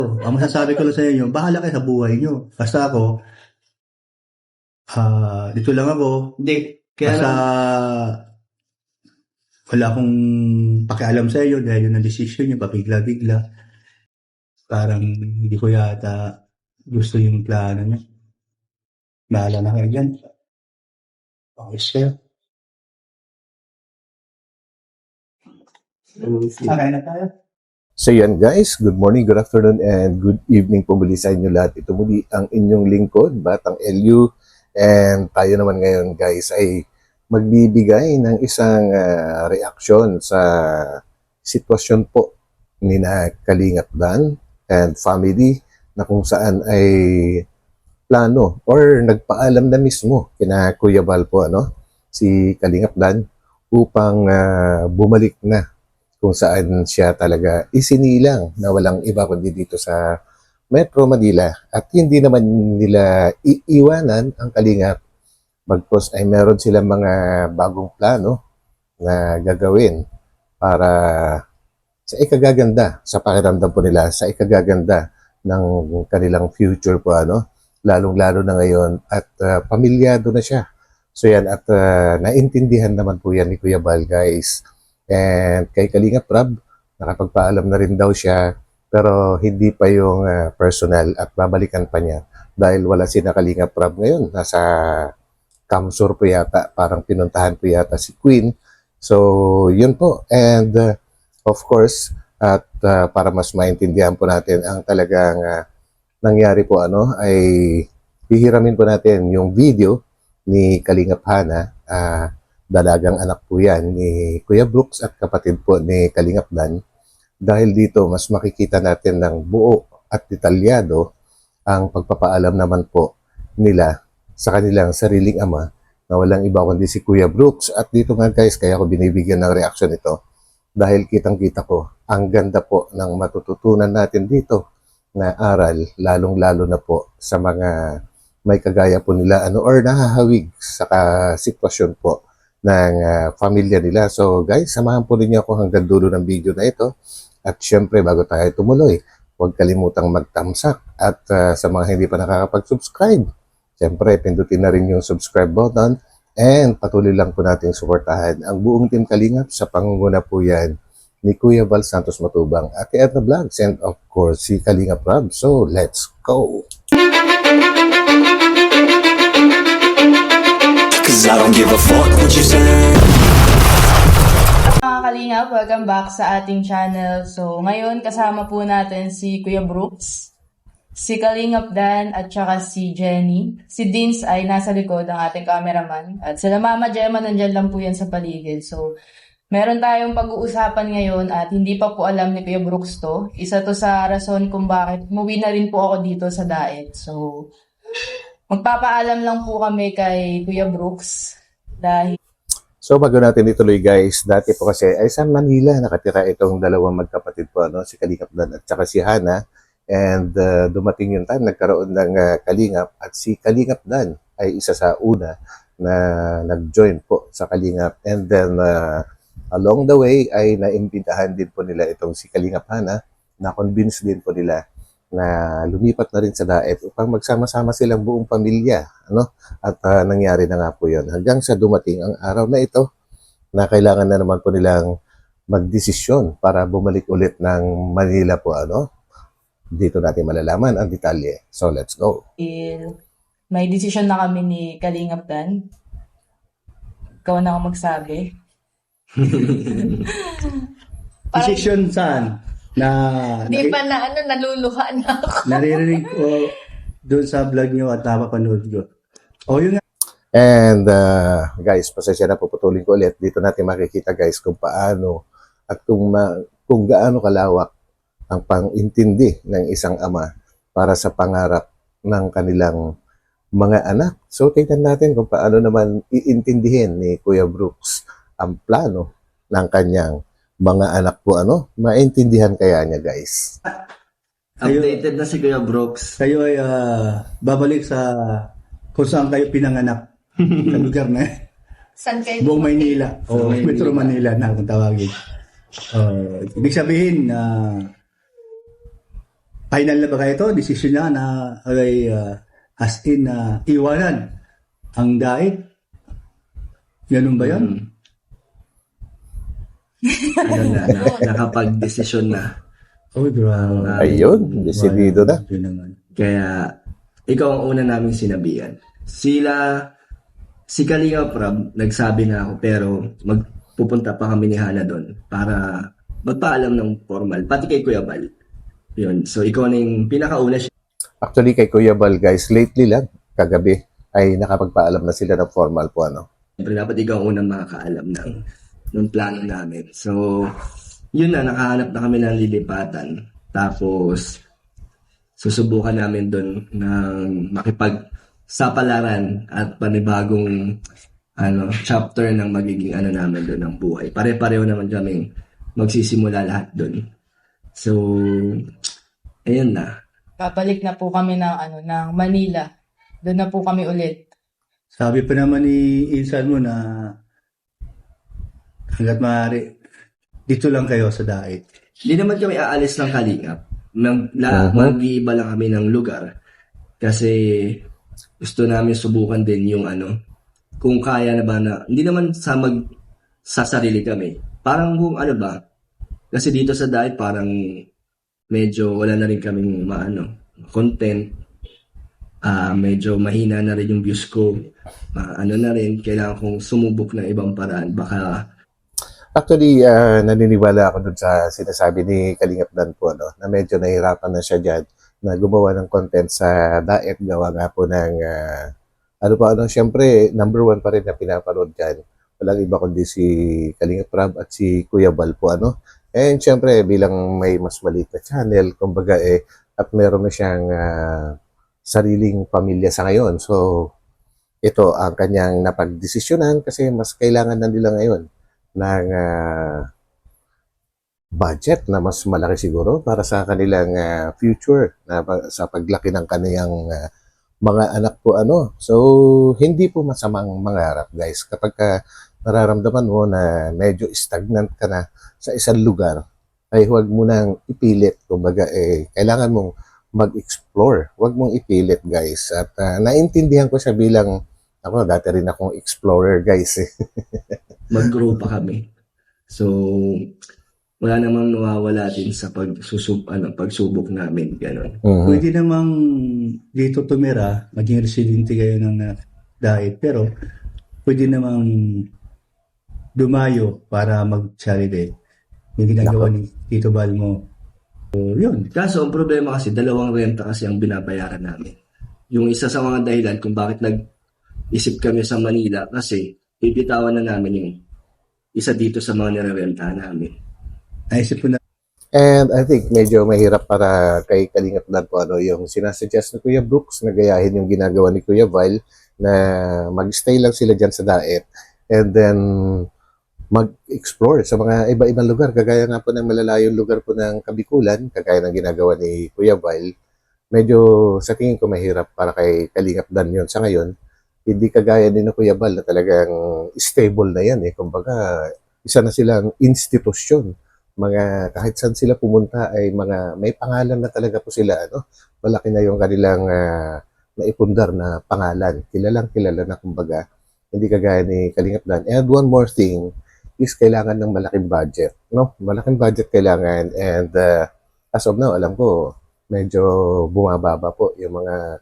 Ang masasabi ko lang sa inyo, bahala kayo sa buhay nyo. Basta ako, dito lang ako. Hindi, kaya Basta lang, wala akong pakialam sa inyo dahil yun ang desisyon nyo, pabigla-bigla. Parang hindi ko yata gusto yung plano nyo. Bahala na kayo dyan. Okay, kayo. Okay na tayo. So yan guys, good morning, good afternoon, and good evening po muli sa inyo lahat. Ito muli ang inyong lingkod, Batang LU. And tayo naman ngayon guys ay magbibigay ng isang reaksyon sa sitwasyon po ni na Kalingap Dan and family na kung saan ay plano or nagpaalam na mismo kina Kuya Val po si Kalingap Dan upang bumalik na kung saan siya talaga isinilang na walang iba kundi dito sa Metro Manila at hindi naman nila iiwanan ang Kalingap bagkus ay meron silang mga bagong plano na gagawin para sa ikagaganda sa pakiramdam po nila, sa ikagaganda ng kanilang future po lalong-lalo na ngayon at pamilyado na siya. So yan at naintindihan naman po yan ni Kuya Val guys. And kay Kalingap Rab, nakapagpaalam na rin daw siya pero hindi pa yung personal at babalikan pa niya dahil wala si na Kalingap Rab ngayon. Nasa Kamsur po yata, parang pinuntahan po yata si Queen. So yun po. And of course, at para mas maintindihan po natin ang talagang nangyari po ay hihiramin po natin yung video ni Kalingap Hana. Dalagang anak po yan ni Kuya Brooks at kapatid po ni Kalingap Dan. Dahil dito, mas makikita natin ng buo at detalyado ang pagpapaalam naman po nila sa kanilang sariling ama na walang iba kundi si Kuya Brooks. At dito nga guys, kaya ko binibigyan ng reaksyon ito dahil kitang-kita ko ang ganda po ng matututunan natin dito na aral, lalong-lalo na po sa mga may kagaya po nila or nahahawig sa sitwasyon po ng pamilya nila. So guys, samahan po ninyo ako hanggang dulo ng video na ito. At syempre, bago tayo tumuloy, huwag kalimutang mag-thumbs up. At sa mga hindi pa nakakapag-subscribe, syempre, pindutin na rin yung subscribe button. And patuloy lang po natin suportahan ang buong Team Kalingap sa pangunguna po yan ni Kuya Val Santos Matubang at kay Edna Vlogs and of course si Kalingap Rab. So let's go! I don't give a fuck what you say. Mga Kalingap, welcome back sa ating channel. So, ngayon kasama po natin si Kuya Brooks, si Kalingap Dan, at saka si Jenny. Si Dins ay nasa likod ang ating cameraman. At sila Mama Gemma, nandyan lang po yan sa paligid. So, meron tayong pag-uusapan ngayon at hindi pa po alam ni Kuya Brooks to. Isa to sa rason kung bakit umuwi na rin po ako dito sa Daet. So, magpapaalam lang po kami kay Kuya Brooks dahil... So bago natin ituloy guys, dati po kasi ay sa Manila nakatira itong dalawang magkapatid po si Kalingap Dan at saka si Hana. And dumating yung time nagkaroon ng Kalingap at si Kalingap Dan ay isa sa una na nag-join po sa Kalingap. And then along the way ay naimbitahan din po nila itong si Kalingap Hana, na-convince din po nila na lumipat na rin sa Daet upang magsama-sama silang buong pamilya. At nangyari na nga po yun. Hanggang sa dumating ang araw na ito na kailangan na naman po nilang magdesisyon para bumalik ulit ng Manila po. Dito natin malalaman ang detalye. So let's go. May decision na kami ni Kalingap Dan. Ikaw na ako magsabi. Decision saan? Di pa na naluluha na ako. Naririnig ko doon sa vlog nyo at napapanood ko. Yun nga. And guys, pasensya na, puputulin ko ulit. Dito natin makikita guys kung paano at kung gaano kalawak ang pang-intindi ng isang ama para sa pangarap ng kanilang mga anak. So tingnan natin kung paano naman iintindihin ni Kuya Brooks ang plano ng kanyang mga anak po maintindihan kaya niya guys. updated na si Kuya Brooks. Kayo ay babalik sa kung saan kayo pinanganak sa lugar na Saan kayo? buong Maynila o Metro Manila na kung tawagin. Ibig sabihin na Final na ba kayo ito? Desisyon niya na ay as in iwanan ang diet? Ganun ba yun? Ano na, nakapag-desisyon na. Oh, grabe. Ayun, desidido na. Grabe naman. Kaya, ikaw ang una naming sinabihan. Si Kalinga Prab, nagsabi na ako, pero magpupunta pa kami ni Hana doon para magpaalam ng formal, pati kay Kuya Bal. Yun. So, ikaw na yung pinakauna siya. Actually, kay Kuya Bal, guys, lately lang, kagabi, ay nakapagpaalam na sila ng formal po, ano. Siyempre, dapat ikaw ang unang makakaalam ng plano namin. So, yun na, nakahanap na kami ng lilipatan. Tapos, susubukan namin doon ng makipagsapalaran at panibagong chapter ng magiging namin doon ng buhay. Pare-pareho naman kaming magsisimula lahat doon. So, ayun na. Babalik na po kami ng Manila. Doon na po kami ulit. Sabi pa naman ni Insan mo na hanggat maaari, dito lang kayo sa diet. Hindi naman kami aalis ng Kalingap. Mag-iiba lang kami ng lugar. Kasi gusto namin subukan din yung kung kaya na ba na, hindi naman sa sarili kami. Parang kung kasi dito sa diet parang medyo wala na rin kaming content. Medyo mahina na rin yung views ko. Na rin, kailangan kong sumubok ng ibang paraan. Baka Actually, naniniwala ako dun sa sinasabi ni Kalingap Dan po, no, na medyo nahirapan na siya dyan na gumawa ng content sa diet, gawa nga po ng, syempre, number one pa rin na pinapanood dyan. Walang iba kundi si Kalingap Prab at si Kuya Bal po, ano. And syempre, bilang may mas maliit na channel, kumbaga at meron na siyang sariling pamilya sa ngayon. So, ito ang kanyang napagdesisyonan kasi mas kailangan na nila ngayon ng budget na mas malaki siguro para sa kanilang future na sa paglaki ng kaniyang mga anak po So, hindi po masamang mangarap, guys. Kapag nararamdaman mo na medyo stagnant ka na sa isang lugar, ay huwag mo nang ipilit. Kumbaga, kailangan mong mag-explore. Huwag mong ipilit, guys. At naintindihan ko siya bilang ako, dati rin akong explorer, guys. mag-grow pa kami. So, wala namang nawawala din sa pagsubok namin. Ganon. Mhm. Pwede namang dito tumira, maging residente kayo ng diet, pero pwede namang dumayo para mag-charity. Yung ginagawa ni Tito Balmo. So, yun. Kaso, ang problema kasi, 2 renta kasi ang binabayaran namin. Yung isa sa mga dahilan kung bakit nag-isip kami sa Manila kasi bibitawan na namin yung isa dito sa mga nirerentahan namin. Naisip ko na, And I think medyo mahirap para kay Kalingap Dan po yung sinasuggest ni Kuya Brooks na gayahin yung ginagawa ni Kuya Val na mag-stay lang sila dyan sa diet and then mag-explore sa mga iba-ibang lugar. Kagaya nga po ng malalayong lugar po ng Kabikulan, kagaya ng ginagawa ni Kuya Val. Medyo sa tingin ko mahirap para kay Kalingap Dan yun. Sa ngayon, hindi kagaya din ng Kuya Val na talagang stable na yan. Kumbaga, isa na silang institusyon. Kahit saan sila pumunta ay may pangalan na talaga po sila. Malaki na yung kanilang naipundar na pangalan. Kilalang kilala na kumbaga. Hindi kagaya ni Kalingap Dan. And one more thing is kailangan ng malaking budget. Malaking budget kailangan. And as of now, alam ko, medyo bumababa po yung mga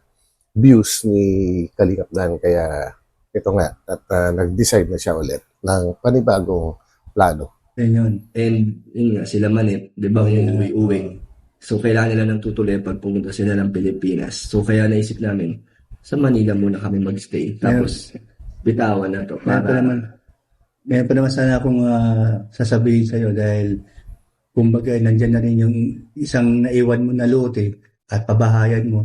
views ni Kalingap Dan. Kaya ito nga, at nag-decide na siya ulit ng panibagong plano. yun. And yun nga, sila Manit, di ba yung uwi-uwi. So, kailangan nila ng tutuloy pag pumunta sila ng Pilipinas. So, kaya naisip namin, sa Manila muna kami magstay. Tapos, bitawan na to. Meron pa naman sana akong sasabihin sa'yo dahil kumbaga nandyan na rin yung isang naiwan mo na lote at pabahayan mo.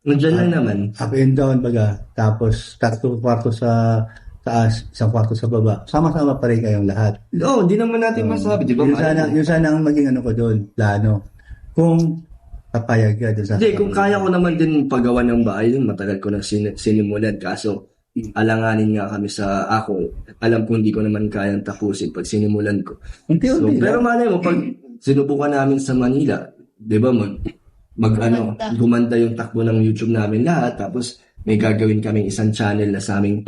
Nandiyan lang naman. Up and down baga. Tapos 3 kwarto sa taas, 1 kwarto sa baba. Sama-sama pa rin kayong lahat. Oo, hindi naman natin masabi. Di ba? Yun sana ang maging ko doon, plano. Kung papayag ka doon sa... Hindi, kung kaya ko naman din paggawa ng bahay, matagal ko na sinimulan. Kaso, alanganin nga kami sa ako. Alam ko hindi ko naman kayang tapusin pag sinimulan ko. Unti-unti Pero lang. malay mo, pag sinubukan namin sa Manila, di ba, gumanda yung takbo ng YouTube namin lahat. Tapos may gagawin kaming isang channel na sa aming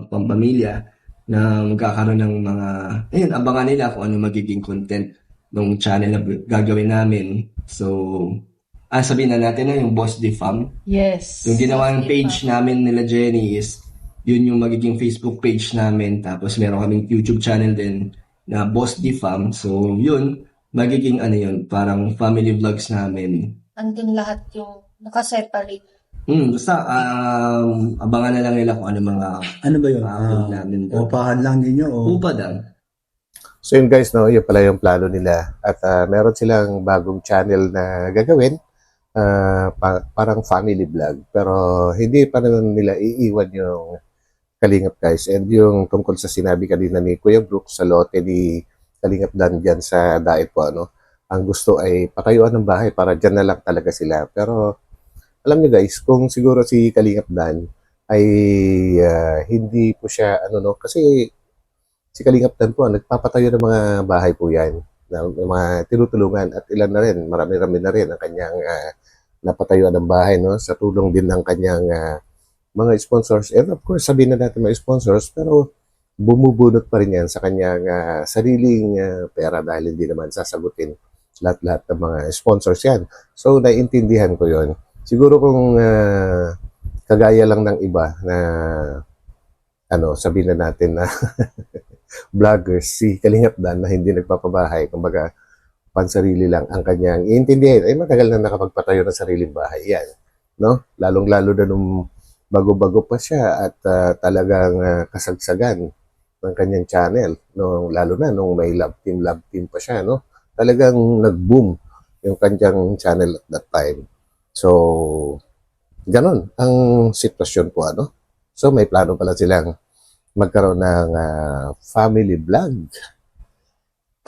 pampamilya na magkakaroon ng mga, ayun, abangan nila kung ano magiging content ng channel na gagawin namin. So, sabihin na natin na yung Boss D Fam. Yes. Yung ginawang page namin nila Jenny is, yun yung magiging Facebook page namin. Tapos meron kaming YouTube channel din na Boss D Fam. So, yun, magiging parang family vlogs namin. Andun lahat yung nakaseparate. Basta, abangan na lang nila kung ano mga Ano ba yun? upload namin doon. Upahan lang ninyo o Upad lang. So yun guys, no, yun pala yung plano nila. At meron silang bagong channel na gagawin, parang family vlog. Pero hindi pa naman nila iiwan yung Kalingap guys. And yung tungkol sa sinabi kanina ni Kuya Brooks sa lote ni Kalingap Dan dyan sa Daet po, ang gusto ay patayuan ng bahay para dyan na lang talaga sila. Pero alam niyo guys, kung siguro si Kalingap Dan ay hindi po siya, kasi si Kalingap Dan po, nagpapatayo ng mga bahay po yan, ng mga tinutulungan at ilan na rin, marami-rami na rin ang kanyang napatayuan ng bahay, sa tulong din ng kanyang mga sponsors. And of course, sabihin na natin mga sponsors, pero bumubunot pa rin yan sa kanyang sariling pera dahil hindi naman sasagutin lahat-lahat ng mga sponsors yan. So, naiintindihan ko yon. Siguro kung kagaya lang ng iba na sabihin na natin na vloggers, si Kalingap Dan na hindi nagpapabahay, kumbaga pansarili lang ang kanyang iintindihin, ay matagal na nakapagpatayo ng sariling bahay yan, lalong-lalo na nung bago-bago pa siya at talagang kasagsagan ng kanyang channel, lalo na nung may love team pa siya, talagang nag-boom yung kanyang channel at that time. So, ganon ang sitwasyon po, So, may plano pala silang magkaroon ng family vlog.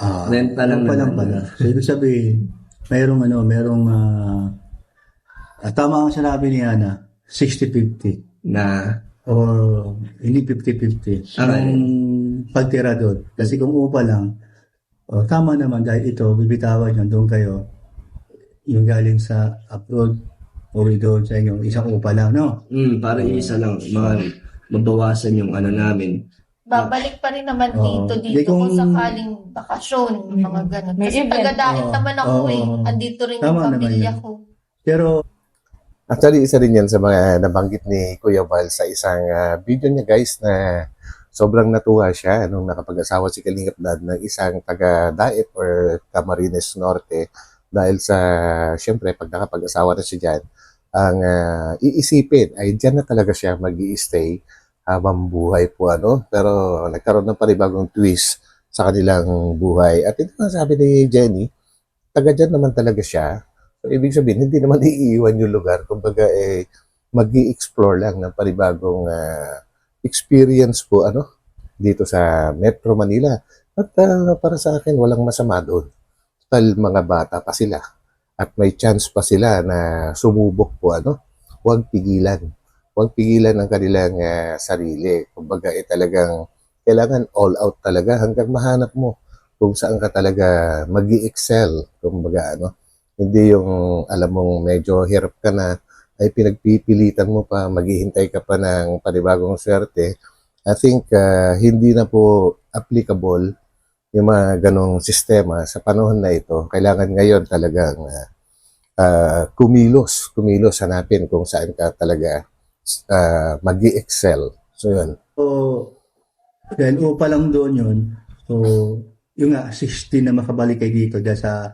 Renta lang pa lang naman. pala. So, ibig sabihin, merong tama ang sinabi ni Ana, 60-50. Na, Or hindi 50-50. Yung pagtira doon. Kasi kung upa lang, tama naman dahil ito, bibitawan nyo, doon kayo, yung galing sa abroad, uwi doon sa inyo, isang upa lang, no? para isa lang, mabawasan yung namin. Babalik pa rin naman dito Di kung kung- sakaling bakasyon, mga ganun. May Kasi event. taga-Daet naman ako Oo. Andito rin yung Tama naman pamilya yun. ko. Pero, Actually, isa rin yan sa mga nabanggit ni Kuya Val sa isang video niya guys na sobrang natuwa siya nung nakapag-asawa si Kalingap Dan ng isang taga-Daet or Camarines Norte dahil sa, syempre, pag nakapag-asawa na siya dyan, ang iisipin ay dyan na talaga siya mag-i-stay habang buhay po, Pero nagkaroon ng panibagong twist sa kanilang buhay. At ito nga sabi ni Jenny, taga dyan naman talaga siya. So, ibig sabihin, hindi naman iiwan yung lugar. Kumbaga, mag-i-explore lang ng panibagong experience po, dito sa Metro Manila. At para sa akin, walang masama doon. Total, mga bata pa sila. At may chance pa sila na sumubok po, Huwag pigilan. Huwag pigilan ang kanilang sarili. Kumbaga, talagang kailangan all out talaga hanggang mahanap mo kung saan ka talaga mag-i-excel. Kumbaga, Hindi yung, alam mong medyo hirap ka na, ay pinagpipilitan mo pa, maghihintay ka pa ng panibagong swerte. I think hindi na po applicable yung mga ganong sistema sa panahon na ito. Kailangan ngayon talagang kumilos, hanapin kung saan ka talaga mag-i-excel. So, yun. dahil upa lang doon yun, so, yung 60 na makabalik kayo dito dahil sa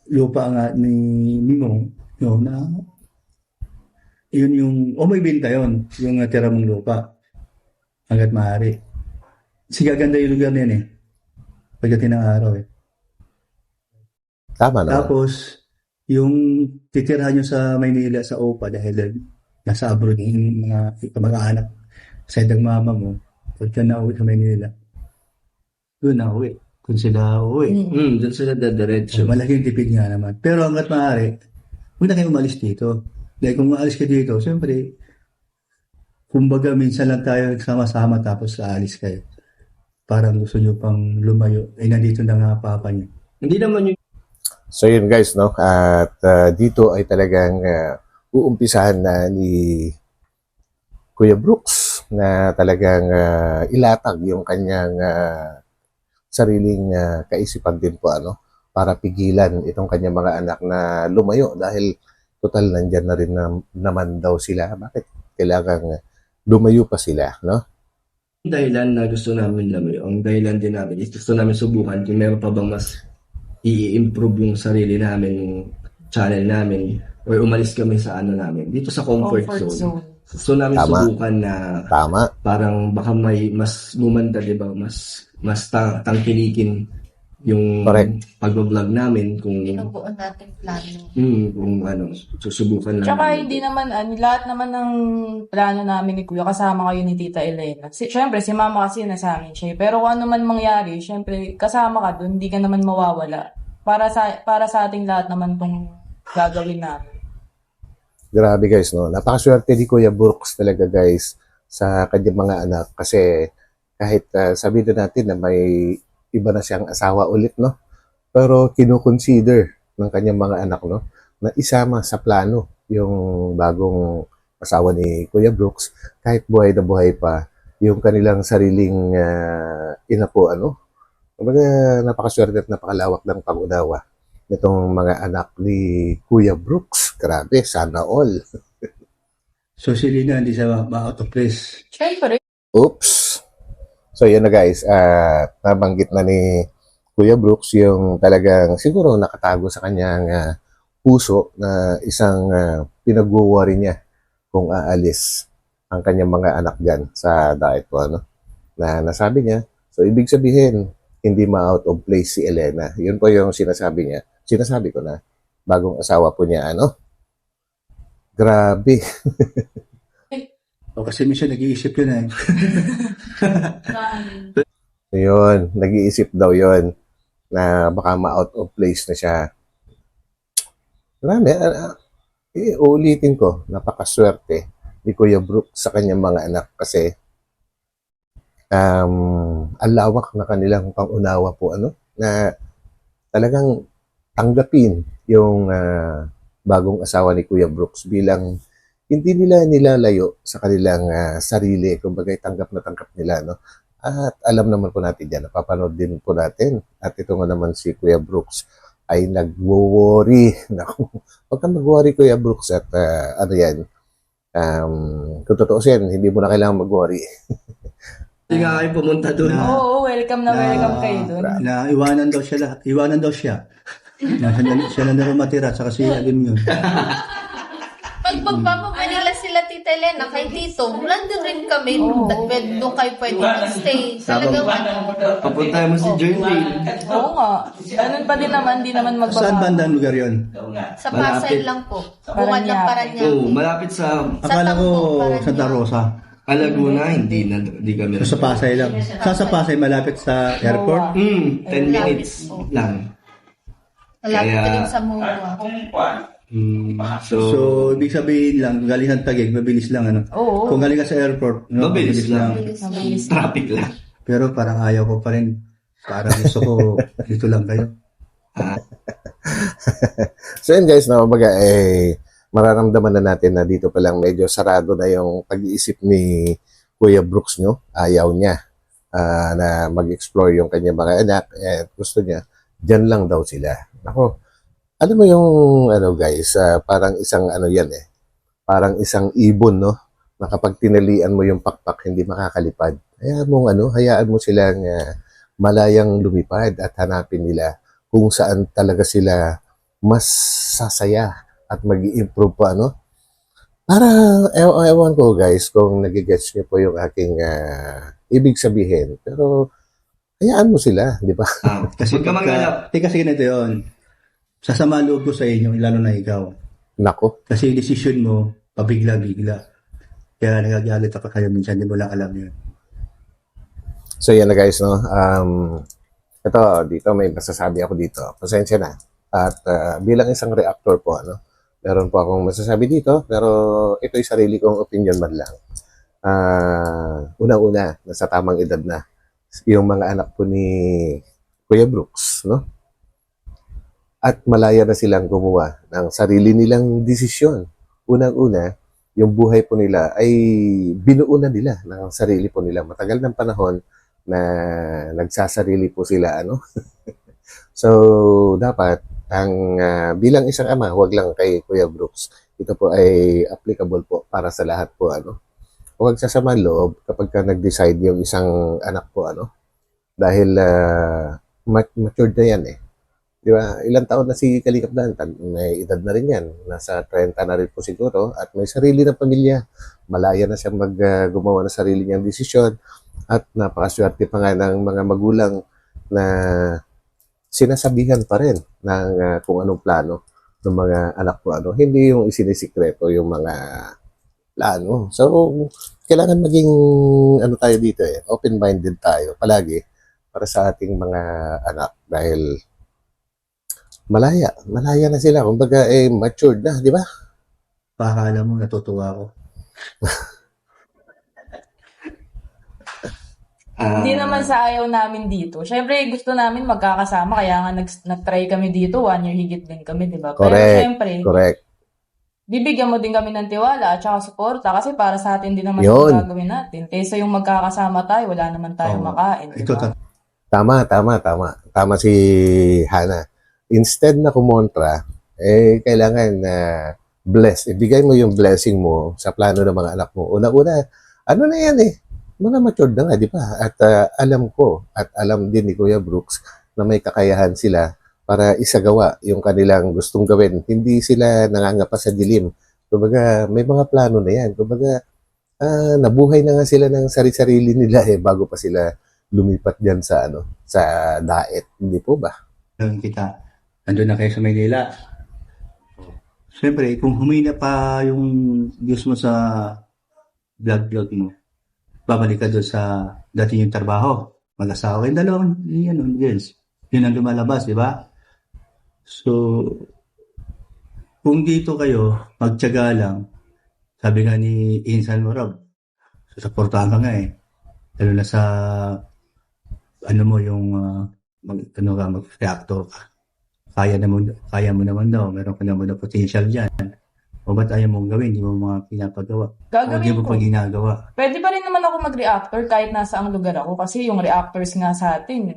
lupa nga ni Mimo, na yun yung, may binta yun, yung tira mong lupa hanggat maaari. Kasi gaganda yung lugar na yan pagdating ng araw Tama naman. Tapos, yung titirahan nyo sa Maynila sa OPA dahil nasa abroad yung mga kamag-anak sa edang mama mo, pagka na-uwi sa Maynila, doon na-uwi. Kung sila uwi. Doon sila dadiretso. Malaking tipid nga naman. Pero hanggat maaari, huwag na kayo umalis dito. Dahil kung umalis ka dito, siyempre, kumbaga minsan lang tayo sama-sama tapos aalis kayo. Parang gusto nyo pang lumayo. Nandito na nga papa nyo. Hindi naman yung So yun guys, no? At dito ay talagang uumpisahan na ni Kuya Brooks na talagang ilatag yung kanyang sariling kaisipan din po ano para pigilan itong kanyang mga anak na lumayo dahil total nandyan na rin naman daw sila. Bakit kailangan lumayo pa sila, no? Ang dahilan na gusto namin lumayo, ang dahilan din namin is gusto namin subukan kung meron pa bang mas i-improve yung sarili namin, yung channel namin, or umalis kami sa ano namin, dito sa comfort zone. Gusto namin Tama. subukan na Tama. parang baka may mas gumanda, di ba? Mas tangkilikin yung Correct. pag-vlog namin kung Binubuo natin plano. kung ano, susubukan lang Tsaka namin. hindi naman, lahat naman ng plano namin ni Kuya, kasama kayo ni Tita Elena. Siyempre, si Mama kasi nasa amin siya. Pero kung ano man mangyari, siyempre, kasama ka doon, hindi ka naman mawawala. Para sa ating lahat naman tong gagawin namin. Grabe guys, no? Napakaswerte ni Kuya Brooks talaga guys sa kanyang mga anak kasi kahit sabihin natin na may iba na siyang asawa ulit, no? Pero kinukonsider ng kanyang mga anak, no? Na isama sa plano yung bagong asawa ni Kuya Brooks kahit buhay na buhay pa yung kanilang sariling ina po, ano? Kumbaga, napakaswerte at napakalawak ng pag-unawa nitong mga anak ni Kuya Brooks. Grabe, sana all. So si Lina hindi siya ma-out of place. Siyempre, Oops. So, yun na guys. Nabanggit na ni Kuya Brooks yung talagang siguro nakatago sa kanyang puso na isang pinag-worry niya kung aalis ang kanyang mga anak dyan sa diet po, ano? Na nasabi niya. So, ibig sabihin, hindi ma-out of place si Elena. Yun po yung sinasabi niya. Sinasabi ko na bagong asawa po niya, ano? Grabe. O kasi minsan nag-iisip yun eh. Yun, nag-iisip daw yon na baka ma-out of place na siya. Marami, uulitin ko, napakaswerte ni Kuya Brooks sa kanyang mga anak kasi ang lawak na kanilang pangunawa po, ano, na talagang tanggapin yung bagong asawa ni Kuya Brooks bilang hindi nila nilalayo sa kanilang sarili. Kumbaga, tanggap na tanggap nila, no? At alam naman po natin yan, napapanood din po natin. At ito nga naman si Kuya Brooks ay nag-worry. Naku, huwag kang mag-worry, Kuya Brooks. At ano yan, kung totoo yan, hindi mo na kailangan mag-worry. Hindi nga kayo pumunta doon. oo, welcome na welcome kayo doon. Na iwanan daw siya. Iwanan daw siya. Na siya na naman matira. Saka si Alim yun. Pag magpapamanila sila Tita Elena kay Tito, nandun rin kami. Doon kayo pwede mag-stay. Talagang Papunta mo si Joylene. Oo nga. Ganun pa din naman, di naman Saan magbabago. banda ang lugar yun? sa Pasay Malapit. lang po. Bungad ng Paranaque. Oo, malapit sa Akala ko Paranaque. Santa Rosa. Laguna, hindi kami. So, sa Pasay lang. Sa Pasay, malapit sa airport. 10 minutes lang. Malapit Kaya- ka rin sa Mua. So, Ibig sabihin lang, kung galing ng Taguig, mabilis lang, ano? Oo. Kung galing ka sa airport, no, Mabilis lang. Mabilis. traffic lang. Pero parang ayaw ko pa rin. Parang gusto ko, dito lang kayo. So yun guys, na kumbaga, mararamdaman na natin na dito pa lang medyo sarado na yung pag-iisip ni Kuya Brooks, no? Ayaw niya na mag-explore yung kanyang mga anak at gusto niya, dyan lang daw sila. Ako, alam mo yung, ano guys, parang isang ano yan parang isang ibon, no? Na kapag tinalian mo yung pakpak, hindi makakalipad. Hayaan mo silang malayang lumipad at hanapin nila kung saan talaga sila mas sasaya at mag-i-improve pa, ano? Para, ewan ko guys, kung nagigets niyo po yung aking ibig sabihin. Pero, hayaan mo sila, di ba? Kasi Huwag ka mag-alap. kasi ganito yun. Sasama loob ko sa inyo, lalo na ikaw. Nako, Kasi yung decision mo, pabigla-bigla. Kaya nagagalit ako kayo minsan, hindi mo lang alam yun. so yan na guys, no? Ito, dito may masasabi ako dito. Pasensya na. At bilang isang reactor po, ano? Meron po akong masasabi dito, pero ito'y sarili kong opinion man lang. Una-una, nasa tamang edad na yung mga anak po ni Kuya Brooks, no? at malaya na silang gumawa ng sarili nilang desisyon. Unang-una, yung buhay po nila ay binuo na nila ng sarili po nila. Matagal ng panahon na nagsasarili po sila, ano. So, dapat ang bilang isang ama, huwag lang kay Kuya Brooks. Ito po ay applicable po para sa lahat po, ano. Huwag sasama loob kapag ka nag-decide yung isang anak po, ano. Dahil matured na yan eh. Di ba? Ilang taon na si Kalingap Dan? May edad na rin yan. Nasa 30 na rin po siguro. At may sarili na pamilya. Malaya na siya gumawa ng sarili niyang desisyon. At napakaswerte pa nga ng mga magulang na sinasabihan pa rin ng kung anong plano ng mga anak po. Ano. Hindi yung isinisikreto yung mga plano. So, kailangan maging ano tayo dito eh. Open-minded tayo palagi para sa ating mga anak. Dahil malaya na sila. Kumbaga, matured na, di ba? Pakakala mo, natutuwa ako. Hindi naman sa ayaw namin dito. Syempre, gusto namin magkakasama, kaya nga nag-try kami dito, 1 year higit din kami, di ba? Pero Correct. syempre, Correct. bibigyan mo din kami ng tiwala at saka suporta kasi para sa atin din naman Yun. yung gagawin natin. Kaysa yung magkakasama tayo, wala naman tayong Oo. makain. Ito, Diba? Tama. Tama si Hana. Instead na kumontra, kailangan na bless. Ibigay mo yung blessing mo sa plano ng mga anak mo. Una-una, ano na yan eh? Mga matured na nga, di ba? At alam ko, at alam din ni Kuya Brooks, na may kakayahan sila para isagawa yung kanilang gustong gawin. Hindi sila nangangapa sa dilim. Kumbaga, may mga plano na yan. Kumbaga, nabuhay na nga sila ng sarili-sarili nila bago pa sila lumipat dyan sa sa daet. Hindi po ba? Nung kita, andun na kayo sa Maynila. Siyempre, kung humina pa yung views mo sa vlog mo, babalik ka doon sa dati yung trabaho. Mag-asawa kayong dalawang, girls. Yun ang lumalabas, di ba? So, kung dito kayo, magtiyaga lang, sabi nga ni Insan Morab, susuportahan ka nga eh. Lalo na sa, mag-reactor ka. Kaya mo naman daw, meron ka naman na potential dyan. O ba't ayaw mong gawin, hindi mo mga pinapagawa? O hindi Gagawin mo ko. pa ginagawa? Pwede pa rin naman ako mag-reactor kahit nasa ang lugar ako kasi yung reactors nga sa atin,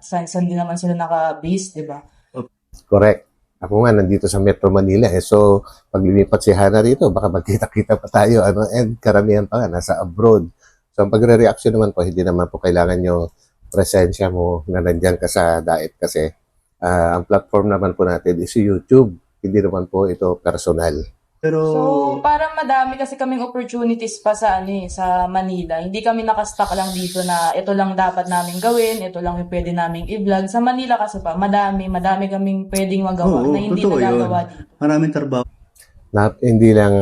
saan din naman sila naka-base, di ba? Correct. Ako nga, nandito sa Metro Manila So, pag lumipat si Hana rito, baka magkita-kita pa tayo. And karamihan pa nga, nasa abroad. So, ang pagre-reaction naman po, hindi naman po kailangan yung presensya mo na nandyan ka sa daet kasi ang platform naman po natin is YouTube. Hindi naman po ito personal. Pero, So, parang madami kasi kaming opportunities pa sa sa Manila. Hindi kami nakastock lang dito na ito lang dapat namin gawin, ito lang yung pwede naming i-vlog. Sa Manila kasi pa, madami kaming pwedeng magawa oo, na hindi totoo nagagawa yun. dito. Maraming trabaho. Hindi lang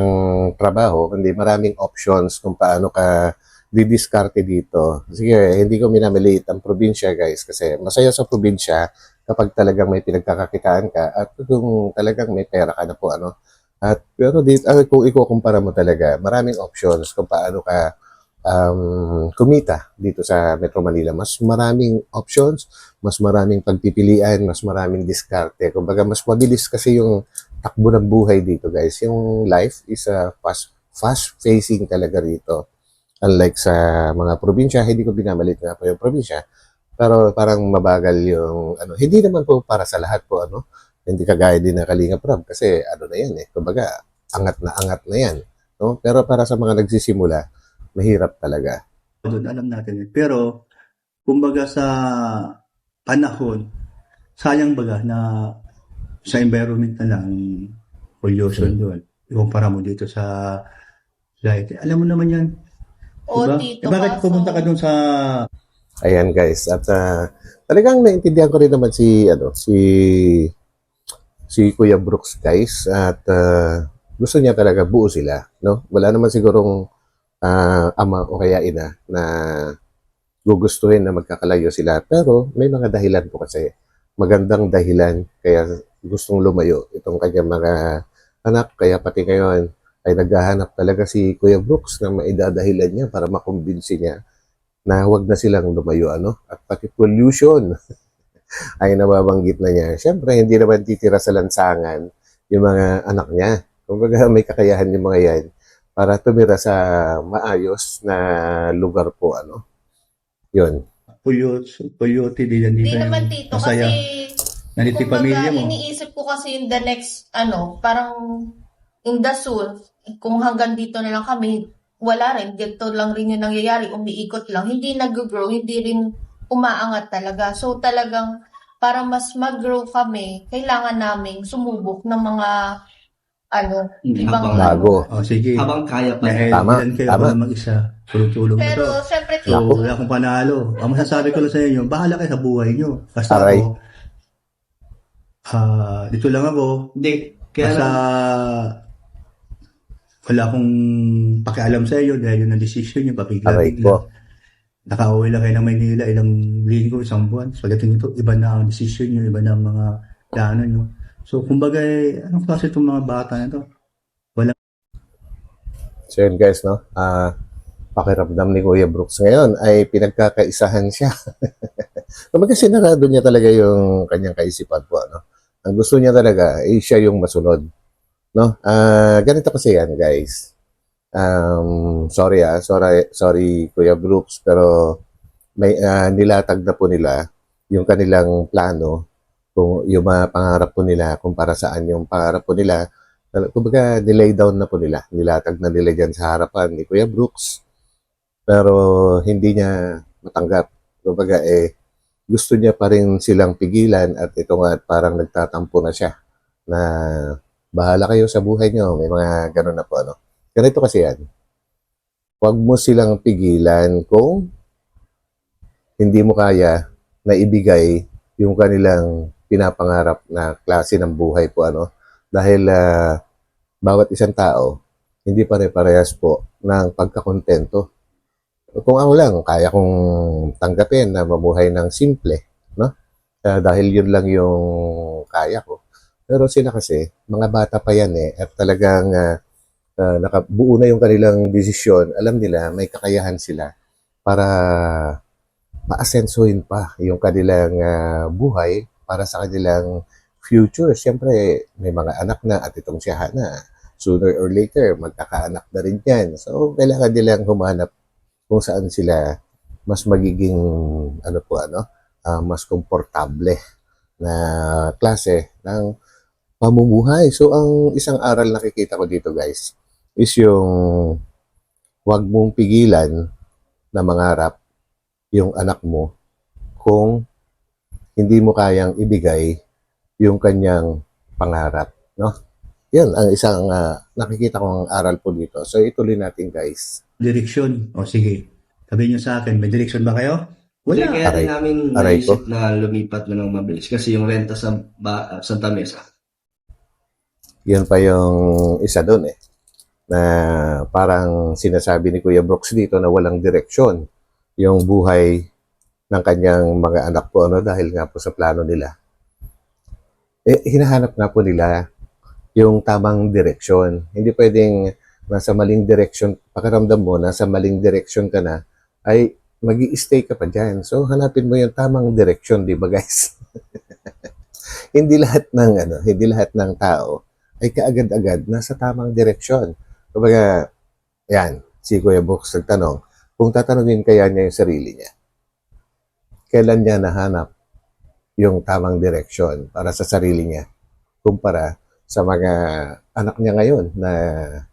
trabaho, hindi maraming options kung paano ka didiskarte dito. Sige, hindi ko minamaliit ang probinsya, guys, kasi masaya sa probinsya kapag talagang may pinagkakakitaan ka at kung talagang may pera ka na po, pero dito, kung ikukumpara mo talaga, maraming options kung paano ka kumita dito sa Metro Manila. Mas maraming options, mas maraming pagpipilian, mas maraming diskarte. Kumbaga, mas mabilis kasi yung takbo ng buhay dito, guys. Yung life is fast-facing talaga rito. Unlike sa mga probinsya, hindi ko binamalit nga po yung probinsya, pero parang mabagal yung, hindi naman po para sa lahat po, hindi kagaya din na Kalingap Rob, kasi na yan kumbaga, angat na yan. No? Pero para sa mga nagsisimula, mahirap talaga. Doon, alam natin yun. Pero, kumbaga sa panahon, sayang baga na sa environment na lang, pollution doon. Ikumpara mo dito sa light. Alam mo naman yan. O, Diba? tito, Bakit pumunta ka doon sa... Ayan guys, at talagang naintindihan ko rin naman si Kuya Brooks, guys, at gusto niya talaga buo sila, no? Wala naman sigurong ama o kaya ina na gugustuhin na magkakalayo sila, pero may mga dahilan po kasi, magandang dahilan kaya gustong lumayo itong kanyang mga anak, kaya pati ngayon ay naghahanap talaga si Kuya Brooks na maidadahilan niya para makumbinsi niya na huwag na silang lumayo, at pati pollution. ay nababanggit na niya. Siyempre, hindi naman titira sa lansangan yung mga anak niya. Kumbaga, may kakayahan yung mga yan para tumira sa maayos na lugar po, ano. Yun. Puyuti din yan. Hindi naman tito kasi Masaya. Nandito yung pamilya kumbaga mo. iniisip ko kasi yung the next parang in the soon, kung hanggang dito na lang kami, wala rin, dito lang rin yung nangyayari, umiikot lang, hindi nag-grow, hindi rin umaangat talaga. So talagang para mas mag-grow kami, kailangan naming sumubok ng mga ibang Habang- Bago. O sige. Habang kaya pa. Dahil Tama, ilan kayo tama. ba mag-isa? Tulong-tulong na to. Pero syempre So, tito, wala akong panalo. Ang masasabi ko lang sa inyo, bahala kayo sa buhay nyo. Basta Aray. ako, dito lang ako. Hindi. Kaya Basta, wala akong pakialam sa iyo dahil yun ang desisyon nyo, Aray papigla-bigla. ko. Nakauwi lang kayo ng Maynila, ilang linggo, isang buwan. So, pagdating ito, iba na ang desisyon nyo, iba na ang mga plano nyo. So, kumbaga, anong klase itong mga bata na ito? So yun guys, no? Pakiramdam ni Kuya Brooks ngayon ay pinagkakaisahan siya. Kumbaga sinarado niya talaga yung kanyang kaisipan po, ano? Ang gusto niya talaga ay siya yung masunod, no? Ganito kasi yan, guys. Sorry Kuya Brooks, pero may nilatag na po nila yung kanilang plano, kung yung mga pangarap po nila, kung para saan yung pangarap po nila. Kumbaga, nilay down na po nila. Nilatag na nila dyan sa harapan ni Kuya Brooks. Pero hindi niya matanggap. Kumbaga, gusto niya pa rin silang pigilan at ito nga parang nagtatampo na siya na bahala kayo sa buhay niyo. May mga ganun na po, ano. Ganito kasi yan. Huwag mo silang pigilan kung hindi mo kaya na ibigay yung kanilang pinapangarap na klase ng buhay po, ano. Dahil bawat isang tao, hindi pare-parehas po ng pagkakontento. Kung ako lang, kaya kong tanggapin na mamuhay ng simple, no? Dahil yun lang yung kaya ko. Pero sila kasi, mga bata pa yan at talagang nakabuo na yung kanilang desisyon. Alam nila, may kakayahan sila para maasensuhin pa yung kanilang buhay para sa kanilang future. Siyempre, may mga anak na at itong siya na. Sooner or later, magkakaanak na rin yan. So, kailangan nilang humanap kung saan sila mas magiging, mas komportable na klase ng pamumuhay. So, ang isang aral na nakikita ko dito, guys, is yung huwag mong pigilan na mangarap yung anak mo kung hindi mo kayang ibigay yung kanyang pangarap, no? Yan ang isang nakikita kong aral po dito. So ituloy natin, guys. Direksyon. O sige, sabihin nyo sa akin, may direksyon ba kayo? Hindi, Wala. kaya rin namin Aray ko. naisip na lumipat na ng mabilis kasi yung renta sa Santa Mesa. Yan pa yung isa doon na parang sinasabi ni Kuya Brooks dito na walang direksyon yung buhay ng kanyang mga anak po, ano, dahil nga po sa plano nila. Hinahanap nga po nila yung tamang direksyon. Hindi pwedeng nasa maling direksyon, pakiramdam mo, nasa maling direksyon ka na, ay magi-stay ka pa dyan. So, hanapin mo yung tamang direksyon, di ba, guys? hindi lahat ng tao ay kaagad-agad nasa tamang direksyon. Kumbaga, yan, si Kuya Brooks nagtanong, kung tatanungin kaya niya yung sarili niya, kailan niya nahanap yung tamang direksyon para sa sarili niya kumpara sa mga anak niya ngayon na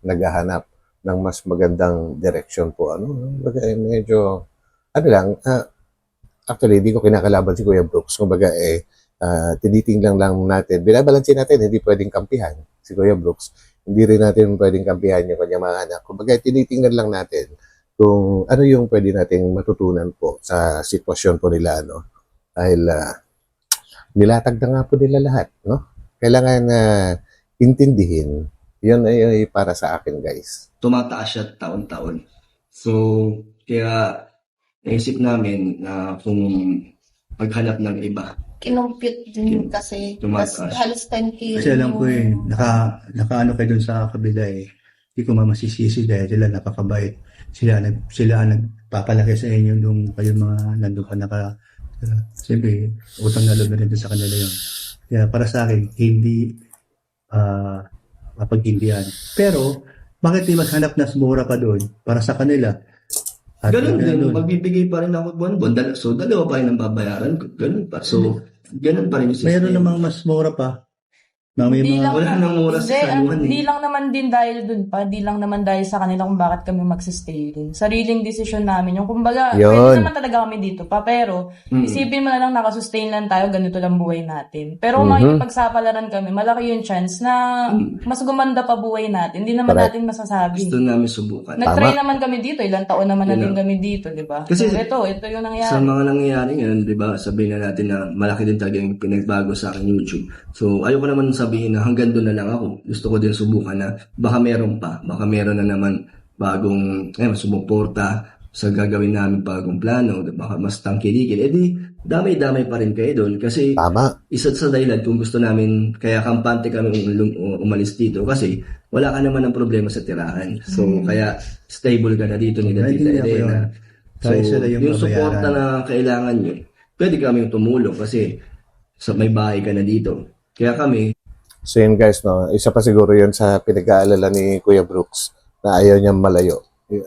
naghahanap ng mas magandang direksyon po. Medyo, actually, hindi ko kinakalaban si Kuya Brooks. Kumbaga, tinitingnan lang natin. Binabalansin natin, hindi pwedeng kampihan si Kuya Brooks. Hindi rin natin pwedeng kampihan yung kanyang mga anak. Kumbaga, tinitingnan lang natin kung ano yung pwede nating matutunan po sa sitwasyon po nila, no? Dahil nilatag na nga po nila lahat, no? Kailangan intindihin. Yun ay para sa akin, guys. Tumataas siya taon-taon. So, kaya naisip namin na kung maghanap ng iba. kinumpute din kasi Tumataas. halos 10K. Kasi alam ko nakaano kayo dun sa kabila Hindi ko masisisi dahil sila napakabait. Sila ang nagpapalaki sa inyo nung kayo mga nandun ka Siyempre, utang na loob na rin din sa kanila yun. Kaya para sa akin, hindi mapaghindihan. Pero, bakit di mas hanap na mura pa doon para sa kanila? At Ganun din, doon. magbibigay pa rin ako buwan-buwan. So, dalawa pa rin ang babayaran ko. Ganun pa. So, ganun pa rin yung system. Mayroon namang mas mura pa. Na may Hindi mga, lang, wala nang oras sa saluhan eh. Hindi lang naman din dahil dun pa, hindi lang naman dahil sa kanila kung bakit kami magsistay dun. Sariling desisyon namin. Yung kumbaga, Yun. pwede naman talaga kami dito pa, pero isipin mo na lang nakasustain lang tayo, ganito lang buhay natin. Pero kung makikipagsapalaran kami, malaki yung chance na mas gumanda pa buhay natin. Hindi naman Correct. natin masasabi. Gusto namin subukan. Nag-try naman kami dito, ilang taon naman na Yun din kami dito, di ba? Kasi So, ito yung nangyari. Sa mga nangyayari ngayon, di ba, sabihin na natin na malaki din talaga yung pinagbago sa akin YouTube. So, ayoko naman sabihin na hanggang doon na lang ako. Gusto ko din subukan na baka meron pa. Baka meron na naman bagong sumuporta sa gagawin namin bagong plano. Baka mas tangkiligin. Eh di, damay-damay pa rin kayo doon. Kasi Tama. isa sa dahilan kung gusto namin, kaya kampante kami umalis dito. Kasi wala ka naman ng problema sa tirahan. So, kaya stable ka na dito ni Tita Naintindihan ko Elena. yun. Kahit sila yung Yung suporta babayaran. na kailangan nyo, pwede kaming tumulong kasi may bahay ka na dito. Kaya kami, So yun guys, no, isa pa siguro yun sa pinag-aalala ni Kuya Brooks na ayaw niyang malayo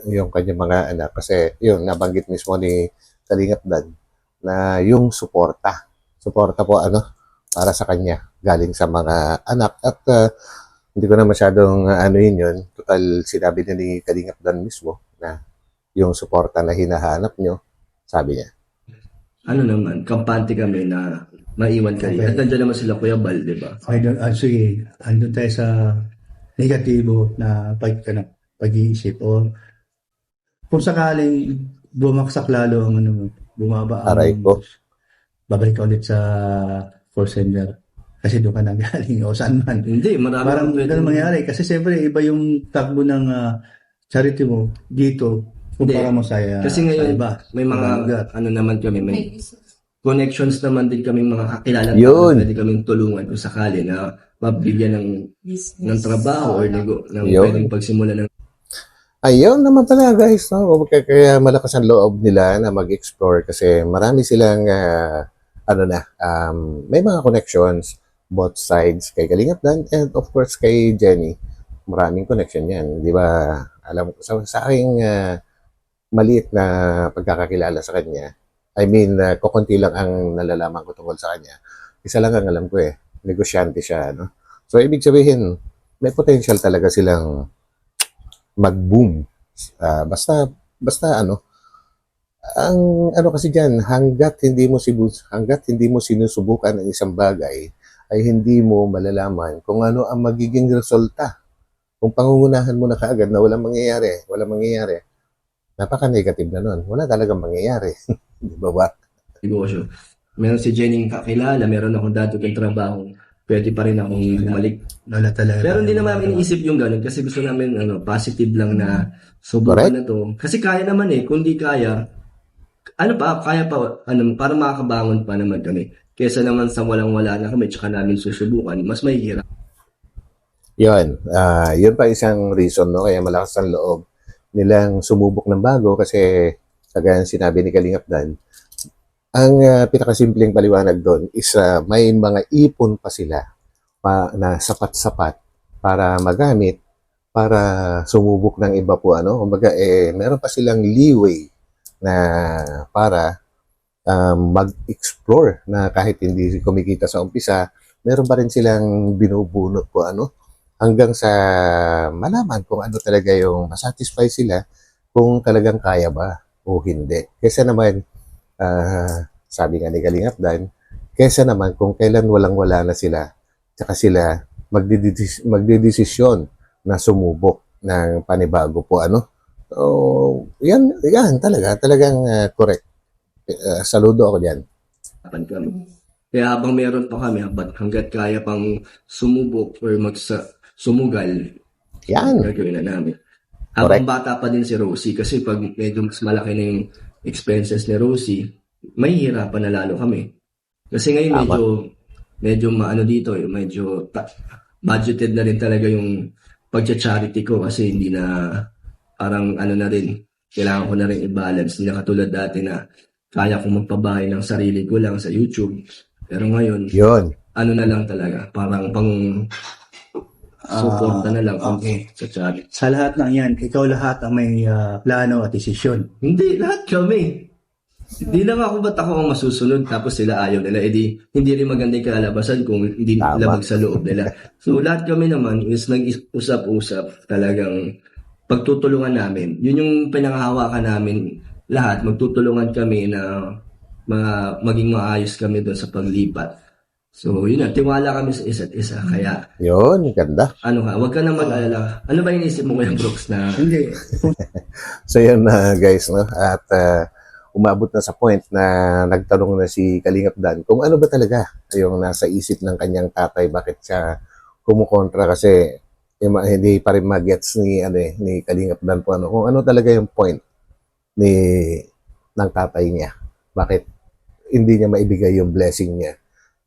yung kanyang mga anak. Kasi yun, nabanggit mismo ni Kalingap Dan na yung suporta po para sa kanya galing sa mga anak. At hindi ko na masyadong yun. Total, sinabi niya ni Kalingap Dan mismo na yung suporta na hinahanap nyo, sabi niya. kampante kami na maiwan kayo. At nandiyan naman sila Kuya Bal, di ba? Sige, andun tayo sa negatibo na pag-iisip o kung sakaling bumaksak lalo ang bumaba ang Aray ko. babalik ka ulit sa force center kasi doon ka nang galing o saan man. Hindi, marami Parang akong pwede- ganun mangyari kasi siyempre iba yung takbo ng charity mo dito kumpara mo sa Kasi ngayon, sa iba. may mga, naman kami, may May business. connections naman din kaming mga kakilala Yun. na pwede kaming tulungan kung sakali na mabigyan ng trabaho or ng Yun. pwedeng pagsimula ng Ayun naman pala guys, no? Kaya malakas ang loob nila na mag-explore kasi marami silang may mga connections both sides kay Kalingap Dan and of course kay Jenny. Maraming connection yan, di ba? Alam ko sa aking maliit na pagkakakilala sa kanya. I mean, kukunti lang ang nalalaman ko tungkol sa kanya. Isa lang ang alam ko negosyante siya, no? So ibig sabihin, may potential talaga silang mag-boom. Basta ang kasi diyan, hangga't hindi mo sinusubukan ang isang bagay, ay hindi mo malalaman kung ano ang magiging resulta. Kung pangungunahan mo na kaagad na walang mangyayari, napaka-negative na nun. Wala talagang mangyayari. Di ba? negosyo. Meron si Jenny kakilala, meron akong dati kong trabaho, pwede pa rin akong bumalik. Wala talaga. Pero hindi naman namin iniisip yung ganun kasi gusto namin positive lang na subukan Correct. na to. Kasi kaya naman kung di kaya, kaya pa, para makakabangon pa naman kami. Kesa naman sa walang-wala na kami, tsaka namin susubukan, mas mahihirap. Yun. Yun pa isang reason, no? Kaya malakas ang loob nilang sumubok ng bago kasi kagaya ng sinabi ni Kalingap Dan, ang pinakasimpleng paliwanag doon is may mga ipon pa sila na sapat-sapat para magamit para sumubok ng iba po kumbaga meron pa silang leeway na para mag-explore na kahit hindi kumikita sa umpisa, meron pa rin silang binubunot po hanggang sa malaman kung ano talaga yung masatisfy sila kung talagang kaya ba o hindi. Kesa naman sabi nga ni Kalingap Dan, kesa naman kung kailan walang-wala na sila, tsaka sila magdedesisyon na sumubok ng panibago po So, yan talagang correct. Saludo ako diyan. Kami. Kaya habang meron pa kami, hanggat kaya pang sumubok or sumugal, Yan. gagawin na namin. Correct. Habang bata pa din si Rosie, kasi pag medyo mas malaki na yung expenses ni Rosie, may hirapan na lalo kami. Kasi ngayon Tama. medyo dito, medyo budgeted na rin talaga yung pagcha-charity ko kasi hindi na parang na rin, kailangan ko na rin i-balance. Hindi na katulad dati na kaya kong magpabahay ng sarili ko lang sa YouTube. Pero ngayon, Yun. ano na lang talaga, parang pang suporta na lang Okay. sa channel. Sa lahat ng yan, ikaw lahat ang may plano at desisyon. Hindi, lahat kami. Hindi lang ako ba't ako ang masusunod tapos sila ayaw nila. Hindi rin maganda yung kalalabasan kung hindi Tama. labag sa loob nila. So lahat kami naman is nag-usap-usap talagang pagtutulungan namin. Yun yung pinanghahawakan namin lahat. Magtutulungan kami na maging maayos kami doon sa paglipat. So yun na, tiwala kami sa isa't isa. Kaya Yun, ganda. huwag ka na mag-alala. Ano ba inisip mo Kuya Brooks na Hindi. So yun na guys, no? At umabot na sa point na nagtanong na si Kalingap Dan kung ano ba talaga yung nasa isip ng kanyang tatay, bakit siya kumukontra kasi hindi pa rin magets ni Kalingap Dan po kung ano talaga yung point ng tatay niya. Bakit hindi niya maibigay yung blessing niya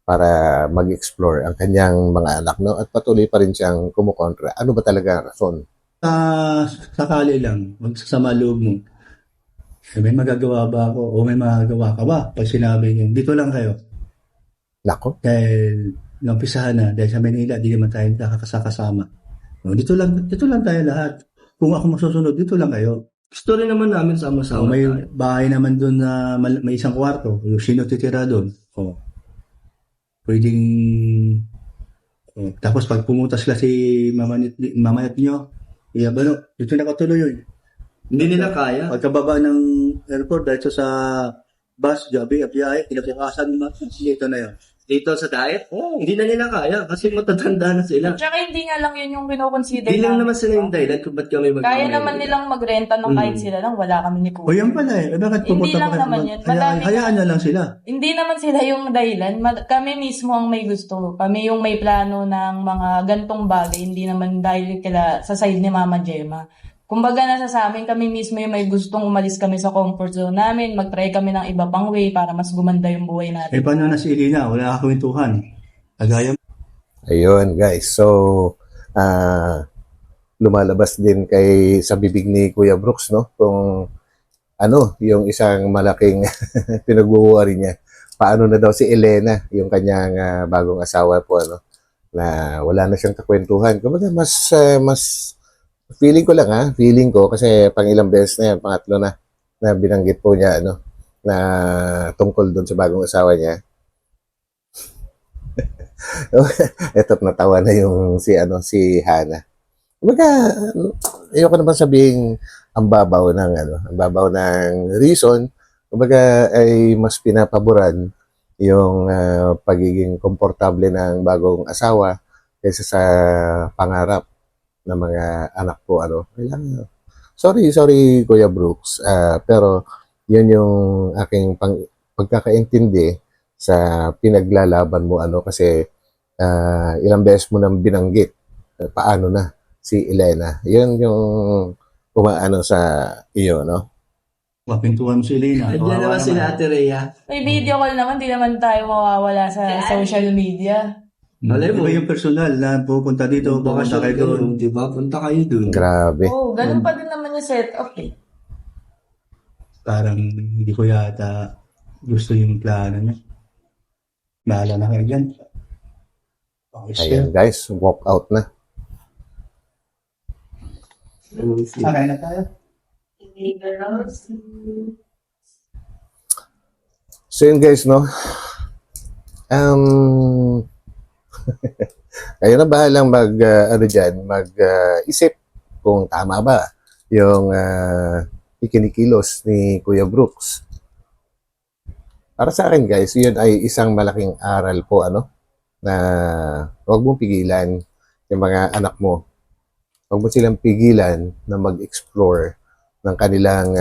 para mag-explore ang kanyang mga anak, no? At patuloy pa rin siyang kumukontra. Ano ba talaga ang rason? Sakali lang, magsasama loob mo. May magagawa ba ako o may magagawa ka ba? Pag sinabi niyo, dito lang kayo. Nako, Dahil nampisahan na, dahil sa Manila, di naman tayo nakakasama. O, dito lang tayo lahat. Kung ako masusunod, dito lang kayo. gusto rin naman namin O, sama-sama may tayo? bahay naman doon na may isang kwarto. O, sino titira doon? O, pwedeng... O, tapos pag pumutas ka si mamanit nyo, dito na katuloy yun. Hindi nila kaya. Pagkababa ng airport, dahil sa bus, gabi, biyahe, kinapikasan mo, dito na yun. Dito sa diet? Hindi na nila kaya kasi matatanda na sila. Tsaka hindi nga lang yun yung kinoconsider Hindi lang namin. naman sila yung dahilan kung ba't kami Kaya naman nilang magrenta ng kahit Mm. sila lang, wala kami ni O Kuya. yan pala eh. Bakit Hindi pupunta lang pa kayo? naman yun. Madami- Hayaan na lang sila. Hindi naman sila yung dahilan. Kami mismo ang may gusto. Kami yung may plano ng mga gantong bagay. Hindi naman dahil sa side ni Mama Gemma. Kumbaga nasa sa amin, kami mismo yung may gustong umalis kami sa comfort zone namin. Mag-try kami ng iba pang way para mas gumanda yung buhay natin. Eh, paano na si Elena? Wala kakwentuhan. Kagaya ayun guys. So, lumalabas din sa bibig ni Kuya Brooks, no? Kung yung isang malaking pinag-worry niya. Paano na daw si Elena, yung kanyang bagong asawa po, na wala na siyang kakwentuhan. Kumbaga, mas feeling ko kasi pang ilang beses na yan, pangatlo na binanggit po niya, na tungkol doon sa bagong asawa niya. Eto't natawa na yung si Hana. Kumbaga, ayoko naman sabihing ang babaw ng reason. Kumbaga, ay mas pinapaboran yung pagiging komportable ng bagong asawa kaysa sa pangarap ng mga anak po. Sorry Kuya Brooks, pero yun yung aking pagkakaintindi sa pinaglalaban mo kasi ilang beses mo nang binanggit paano na si Elena. Yun yung umaano sa iyo, no? kakwentuhan mo si Elena. Nandiyan Kawawa naman sila naman. Ate Rhea. May video call naman, di naman tayo mawawala sa social media. Malay mo. Iba yung personal na pupunta dito, pupunta kayo doon. Diba? Punta kayo doon. Grabe. Oo, ganun pa din naman yung setup eh. Parang hindi ko yata gusto yung plano niya. Bahala na kayo dyan. Okay, sir. Ayan guys, walk out na. Okay na tayo. So yun guys, no? Kayo na bahalang mag-isip kung tama ba yung ikinikilos ni Kuya Brooks. Para sa akin guys, yun ay isang malaking aral po, na huwag mong pigilan yung mga anak mo. Huwag mo silang pigilan na mag-explore ng kanilang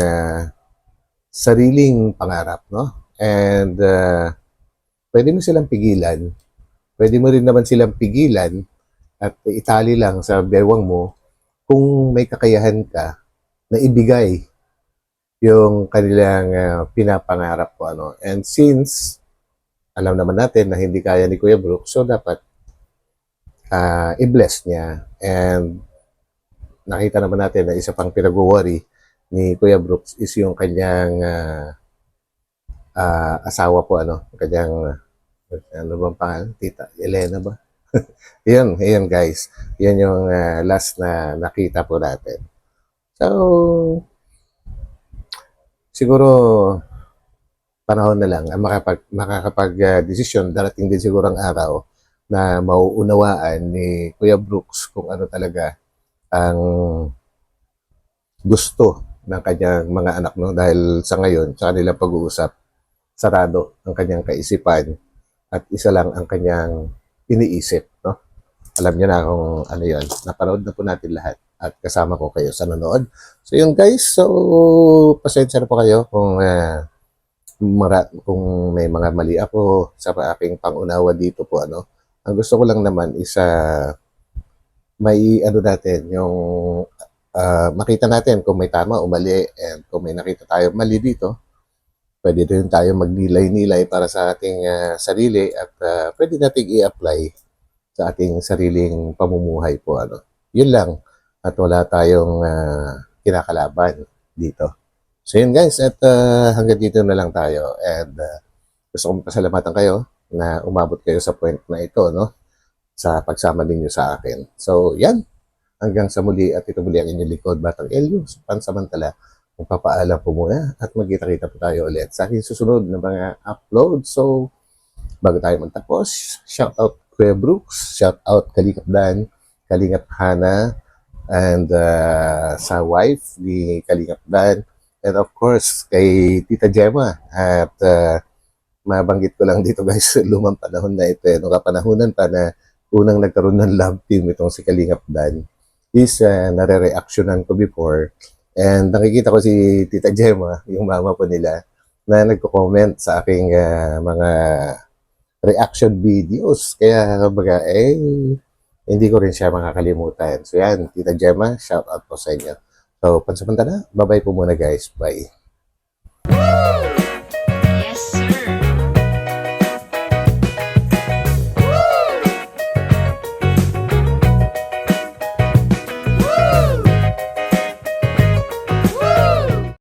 sariling pangarap, no? And pwede mo silang pigilan. Pwede mo rin naman silang pigilan at itali lang sa bewang mo kung may kakayahan ka na ibigay yung kanilang pinapangarap po, And since alam naman natin na hindi kaya ni Kuya Brooks, so dapat i-bless niya. And nakita naman natin na isa pang pinag-worry ni Kuya Brooks is yung kanyang asawa po, kanyang, ano bang pangalan? Tita Elena ba? Yun guys. Yun yung last na nakita po natin. So, siguro, panahon na lang ang makakapag-desisyon. Darating din siguro ang araw na mauunawaan ni Kuya Brooks kung ano talaga ang gusto ng kanyang mga anak, no? Dahil sa ngayon, sa kanilang pag-uusap, sarado ang kanyang kaisipan at isa lang ang kanyang iniisip, no? Alam niyo na kung ano yun. Napanood na po natin lahat at kasama ko kayo sa nanood. So yun guys, so pasensya na po kayo kung may mga mali ako sa aking pangunawa dito po, Ang gusto ko lang naman is may natin yung makita natin kung may tama o mali, and kung may nakita tayo mali dito, pwede rin tayo magnilay-nilay para sa ating sarili at pwede nating i-apply sa ating sariling pamumuhay po, Yun lang, at wala tayong kinakalaban dito. So yun guys, at hanggang dito na lang tayo, and gusto kong pasalamatan kayo na umabot kayo sa point na ito, sa pagsama ninyo sa akin. So yan, hanggang sa muli, at ito muli ang inyong likod, Batang Elio, pansamantala, magpapaalam po muna at magkita-kita po tayo ulit sa aking susunod na mga upload. So bago tayo magtapos, shout out Kuya Brooks, shout out Kalingap Dan, Kalingap Hana, and sa wife ni Kalingap Dan, and of course kay Tita Gemma. At mabanggit ko lang dito guys, lumang panahon na ito, nung kapanahunan pa na unang nagkaroon ng love team itong si Kalingap Dan, is nare-reactionan ko before, and nakikita ko si Tita Gemma, yung mama po nila, na nagko-comment sa aking mga reaction videos. Kaya kumbaga, hindi ko rin siya makakalimutan. So yan, Tita Gemma, shout out po sa inyo. So pansamantala, bye-bye po muna guys. Bye.